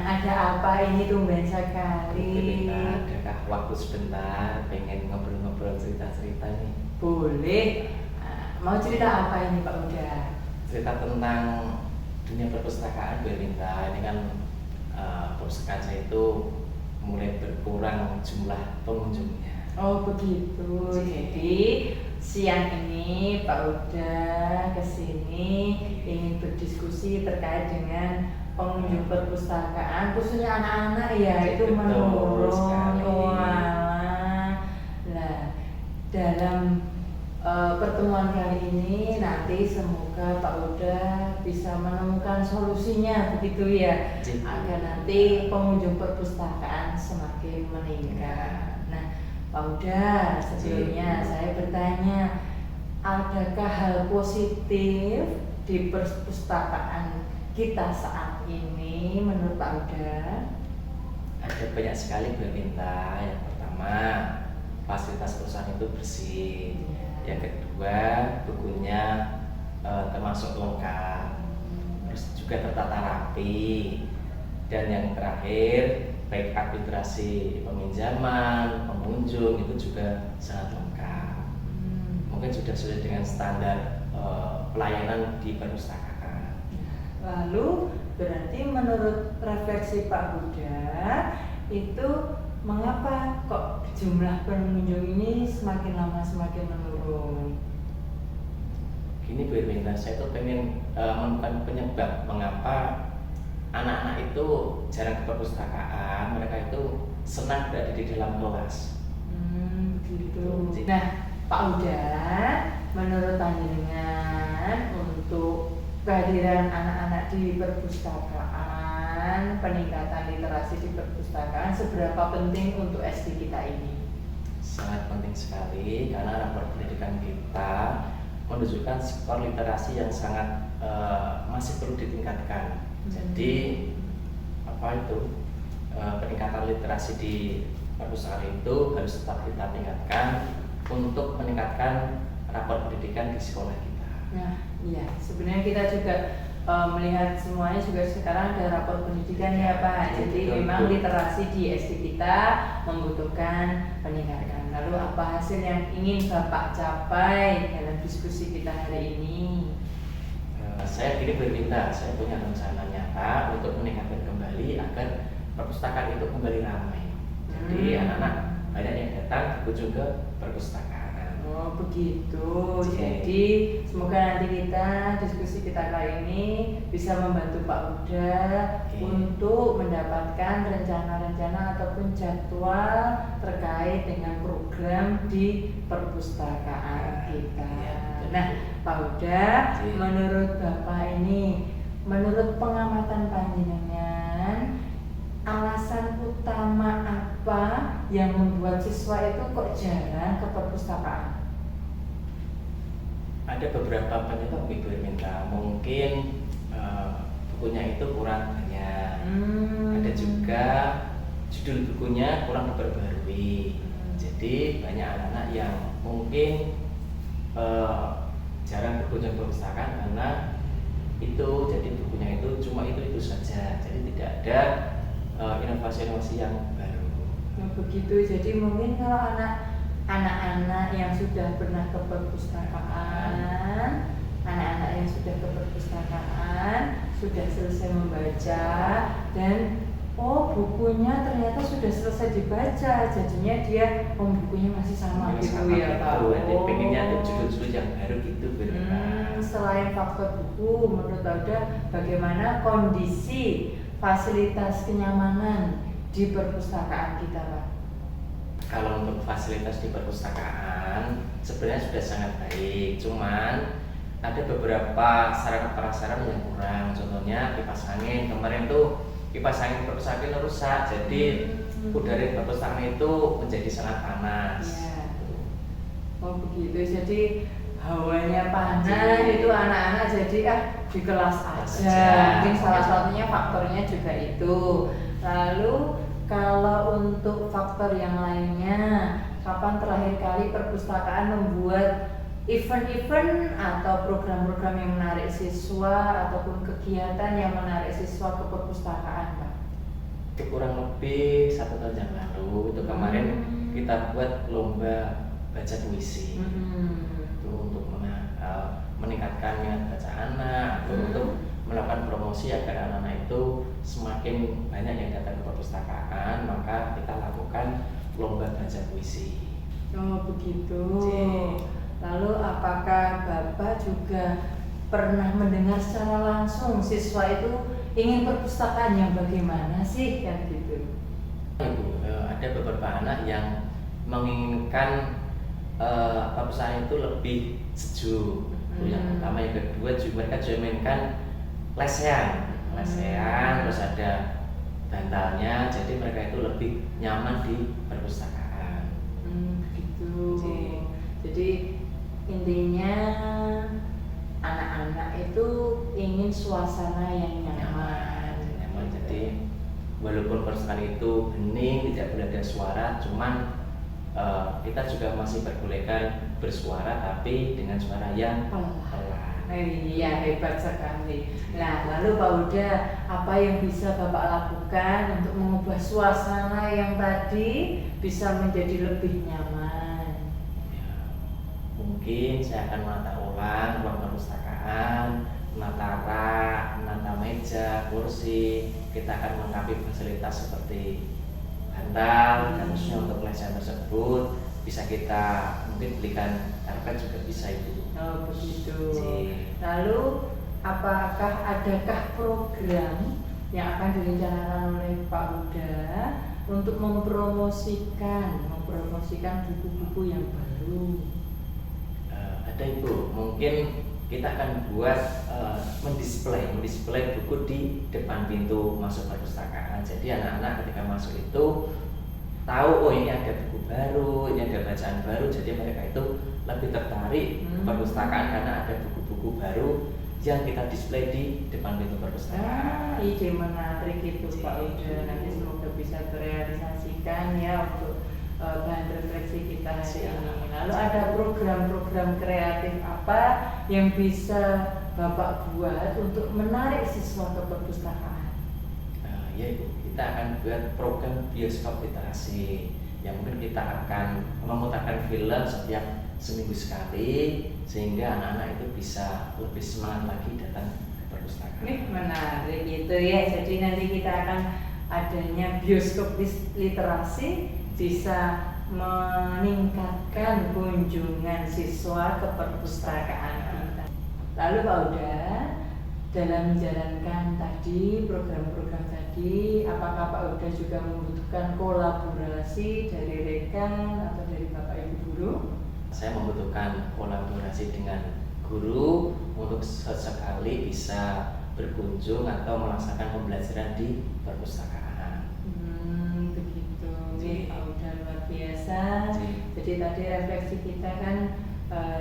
ada apa ini tumben sekali? Adakah waktu sebentar pengen ngobrol-ngobrol cerita-cerita nih? Boleh. Mau cerita apa ini Pak Uda? Cerita tentang dunia perpustakaan Bu Erwinta. Ini kan perpustakaan saya itu mulai berkurang jumlah pengunjungnya. Oh begitu. Jadi siang ini Pak Uda kesini ingin berdiskusi terkait dengan pengunjung perpustakaan, khususnya anak-anak ya, itu menurun. Nah, dalam pertemuan kali ini nanti semoga Pak Uda bisa menemukan solusinya begitu ya, agar nanti pengunjung perpustakaan semakin meningkat. Nah, Pak Uda, sebelumnya saya bertanya, adakah hal positif di perpustakaan kita saat ini menurut Pak Uda? Ada banyak sekali Bu Erwinta. Yang pertama, fasilitas perusahaan itu bersih. Yang kedua, bukunya termasuk lengkap, terus juga tertata rapi. Dan yang terakhir, baik literasi peminjaman, pengunjung itu juga sangat lengkap. Mungkin sudah sesuai dengan standar pelayanan di perpustakaan. Lalu berarti menurut refleksi Pak Huda itu mengapa kok jumlah pengunjung ini semakin lama semakin menurun? Gini Bu Erwinta, saya tuh pengen menemukan penyebab mengapa anak-anak itu jarang ke perpustakaan. Mereka itu senang berada di dalam kelas. Begitu. Nah, Pak Huda, menurut panjenengan untuk kehadiran anak-anak di perpustakaan, peningkatan literasi di perpustakaan seberapa penting untuk SD kita ini? Sangat penting sekali, karena rapor pendidikan kita menunjukkan skor literasi yang sangat masih perlu ditingkatkan. Jadi peningkatan literasi di perpustakaan itu harus tetap kita tingkatkan untuk meningkatkan rapor pendidikan di sekolah kita. Nah, iya, sebenarnya kita juga melihat semuanya juga sekarang ada rapor pendidikan ya Pak. Jadi memang literasi di SD kita membutuhkan peningkatan. Lalu apa hasil yang ingin Bapak capai dalam diskusi kita hari ini? Saya berminta, saya punya rencana nyata untuk meningkatkan kembali agar perpustakaan itu kembali ramai. Jadi anak-anak banyak yang datang berkunjung ke perpustakaan. Oh begitu. Jadi semoga nanti diskusi kita kali ini bisa membantu Pak Huda untuk mendapatkan rencana-rencana ataupun jadwal terkait dengan program di perpustakaan kita. Nah, Pak Huda, menurut Bapak ini, menurut pengamatan panjenengan, alasan utama apa yang membuat siswa itu kok jarang ke perpustakaan? Ada beberapa penyebab Bu Erwinta. Mungkin bukunya itu kurang banyak. Ada juga judul bukunya kurang diperbarui. Jadi banyak anak-anak yang mungkin jarang berkunjung ke perpustakaan karena itu jadi bukunya itu cuma itu saja. Jadi tidak ada inovasi-inovasi yang baru. Begitu. Jadi mungkin kalau anak-anak yang sudah pernah ke perpustakaan, sudah selesai membaca dan bukunya ternyata sudah selesai dibaca, jadinya dia bukunya masih sama gitu ya Pak. Pengennya ada judul-judul yang baru gitu. Selain faktor buku, menurut Anda bagaimana kondisi fasilitas kenyamanan di perpustakaan kita Pak? Kalau untuk fasilitas di perpustakaan sebenarnya sudah sangat baik, cuman ada beberapa sarana prasarana yang kurang. Contohnya kipas angin. Kemarin tuh kipas angin perpustakaan rusak, jadi udara di perpustakaan itu menjadi sangat panas. Oh begitu, jadi hawanya panas itu anak-anak jadi di kelas aja. Mungkin salah satunya faktornya juga itu. Lalu kalau untuk faktor yang lainnya, kapan terakhir kali perpustakaan membuat event-event atau program-program yang menarik siswa ataupun kegiatan yang menarik siswa ke perpustakaan, Pak? Kurang lebih 1 tahun yang lalu itu kemarin kita buat lomba baca puisi. Itu untuk meningkatkan minat baca anak, untuk melakukan promosi agar anak-anak itu semakin banyak yang datang ke perpustakaan, maka kita lakukan lomba baca puisi. Oh begitu. Cik. Lalu apakah Bapak juga pernah mendengar secara langsung siswa itu ingin perpustakaan yang bagaimana sih, kan gitu? Ibu, ada beberapa anak yang menginginkan perpustakaan itu lebih sejuk. Itu yang pertama. Yang kedua juga mereka juga mainkan lesehan, terus ada bantalnya, jadi mereka itu lebih nyaman di perpustakaan. Gitu. Cik. Jadi intinya anak-anak itu ingin suasana yang nyaman. Jadi walaupun perpustakaan itu hening, tidak boleh ada suara, cuman kita juga masih perbolehkan bersuara, tapi dengan suara yang pelan. Iya, hebat sekali. Nah, lalu Pak Huda, apa yang bisa Bapak lakukan untuk mengubah suasana yang tadi bisa menjadi lebih nyaman? Ya, mungkin saya akan menata ulang ruang perpustakaan, menata rak, menata meja, kursi. Kita akan melengkapi fasilitas seperti bantal, dan khususnya untuk lesehan tersebut bisa kita mungkin belikan karpet juga bisa itu. Oh begitu. Cik. Lalu apakah adakah program yang akan direncanakan oleh Pak Huda untuk mempromosikan buku-buku yang baru? Ada Ibu, mungkin kita akan buat mendisplay buku di depan pintu masuk perpustakaan. Jadi anak-anak ketika masuk itu tahu, oh ini ada buku baru, ini ada bacaan baru, jadi mereka itu lebih tertarik ke perpustakaan karena ada buku-buku baru yang kita display di depan pintu perpustakaan. Ide menarik itu Pak Huda, nanti semoga bisa terrealisasikan ya untuk bahan refleksi kita hari ini. Lalu ada program-program kreatif apa yang bisa Bapak buat untuk menarik siswa ke perpustakaan? Ya Ibu, kita akan buat program bioskop literasi yang mungkin kita akan memutarkan film setiap seminggu sekali sehingga anak-anak itu bisa lebih semangat lagi datang ke perpustakaan. Menarik itu ya. Jadi nanti kita akan adanya bioskop literasi bisa meningkatkan kunjungan siswa ke perpustakaan kita. Lalu Pak Huda, dalam menjalankan tadi program-program tadi, apakah Pak Huda juga membutuhkan kolaborasi dari rekan atau dari Bapak Ibu guru? Saya membutuhkan kolaborasi dengan guru untuk sesekali bisa berkunjung atau melaksanakan pembelajaran di perpustakaan. Begitu. Cik. Pak Huda luar biasa. Cik. Jadi tadi refleksi kita kan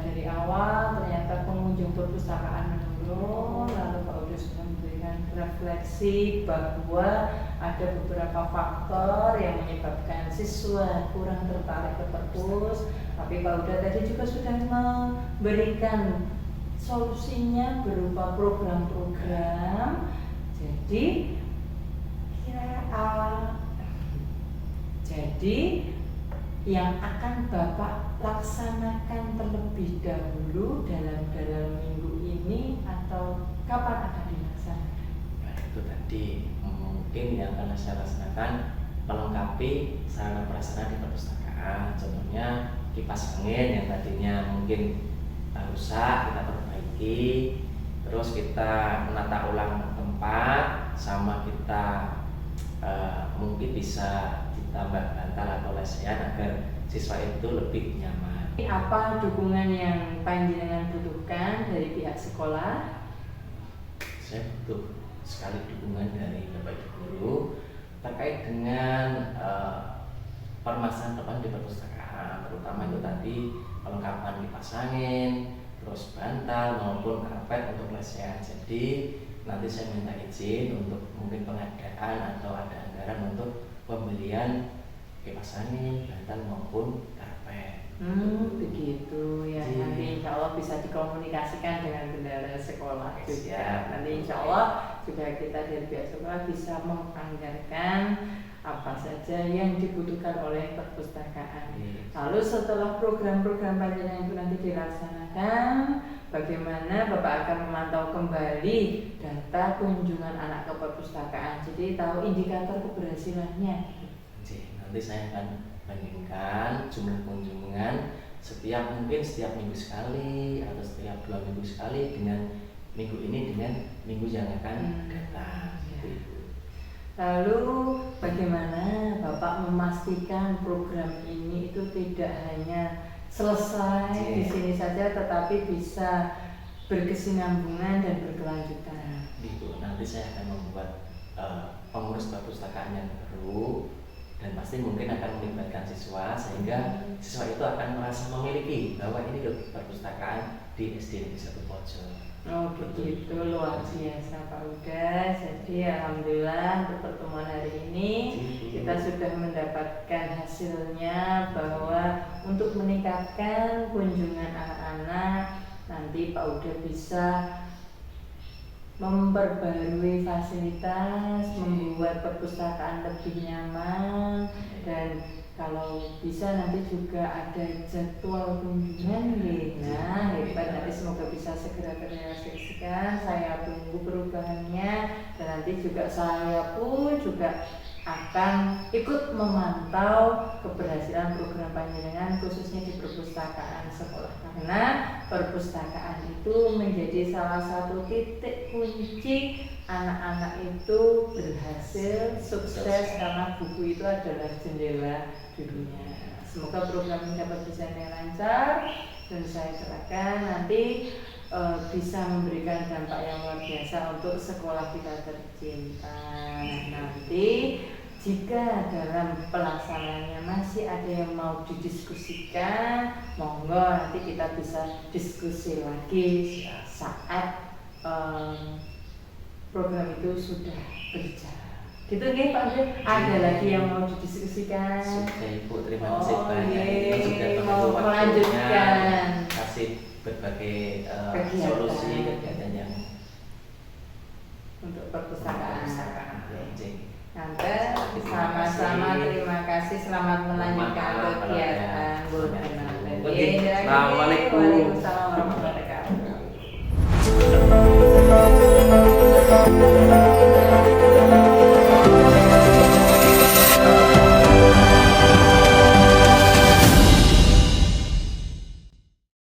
dari awal ternyata pengunjung perpustakaan menurun, lalu Pak Huda sudah memberikan refleksi bahwa ada beberapa faktor yang menyebabkan siswa kurang tertarik ke perpus, tapi Pak Huda tadi juga sudah memberikan solusinya berupa program-program. Jadi yang akan Bapak laksanakan terlebih dahulu dalam minggu ini atau kapan akan dilaksanakan? Nah, itu tadi mungkin yang akan saya laksanakan melengkapi sarana prasarana di perpustakaan. Contohnya kipas angin yang tadinya mungkin rusak kita perbaiki, terus kita menata ulang tempat, sama kita mungkin bisa ditambah bantal atau lesehan agar siswa itu lebih nyaman. Apa dukungan yang panjenengan butuhkan dari pihak sekolah? Saya butuh sekali dukungan dari Bapak Ibu guru terkait dengan permasalahan depan di perpustakaan, terutama itu tadi pelengkapan kipas angin, terus bantal maupun karpet untuk lesehan. Jadi nanti saya minta izin untuk mungkin pengadaan atau ada anggaran untuk pembelian kipas angin, bantal maupun karpet. Begitu ya. Iya. Nanti insya Allah bisa dikomunikasikan dengan bendara sekolah juga. Siap. Nanti insya Allah juga kita dari pihak sekolah bisa menganggarkan apa saja yang dibutuhkan oleh perpustakaan. Iya. Lalu setelah program-program panjenengan itu nanti dilaksanakan, bagaimana Bapak akan memantau kembali data kunjungan anak ke perpustakaan. Jadi tahu indikator keberhasilannya. Nanti saya akan bandingkan jumlah kunjungan mungkin setiap minggu sekali atau setiap 2 minggu sekali dengan minggu ini dengan minggu yang akan datang. Gitu. Lalu bagaimana Bapak memastikan program ini itu tidak hanya selesai di sini saja, tetapi bisa berkesinambungan dan berkelanjutan? Gitu. Nanti saya akan membuat pengurus perpustakaan yang baru dan pasti mungkin akan melibatkan siswa sehingga siswa itu akan merasa memiliki bahwa ini loh perpustakaan di SD Negeri 1 Pojo. Oh begitu, luar biasa Pak Uda. Jadi alhamdulillah untuk pertemuan hari ini kita sudah mendapatkan hasilnya bahwa untuk meningkatkan kunjungan anak-anak nanti Pak Uda bisa memperbarui fasilitas, membuat perpustakaan lebih nyaman, dan kalau bisa nanti juga ada jadwal kunjungan. Nah hebat, nanti semoga bisa segera terrealisasikan. Saya tunggu perubahannya dan nanti juga saya pun juga akan ikut memantau keberhasilan program panjenengan khususnya di perpustakaan sekolah, karena perpustakaan itu menjadi salah satu titik kunci anak-anak itu berhasil sukses karena buku itu adalah jendela dunia. Semoga program ini dapat berjalan lancar dan saya serahkan nanti bisa memberikan dampak yang luar biasa untuk sekolah kita tercinta. Nanti jika dalam pelaksanaannya masih ada yang mau didiskusikan, monggo nanti kita bisa diskusi lagi saat program itu sudah berjalan. Gitu nggih Pak Uda? Ada lagi yang mau didiskusikan? Sudah Ibu, terima kasih banyak. Iya, Sudah mau waktunya melanjutkan kasih berbagai kegiatan. solusi kegiatan yang Untuk perpustakaan. Nanti Terima sama-sama kasih. terima kasih, selamat melanjutkan Selamat malam, kegiatan. Pak Uda. Assalamualaikum. Assalamualaikum.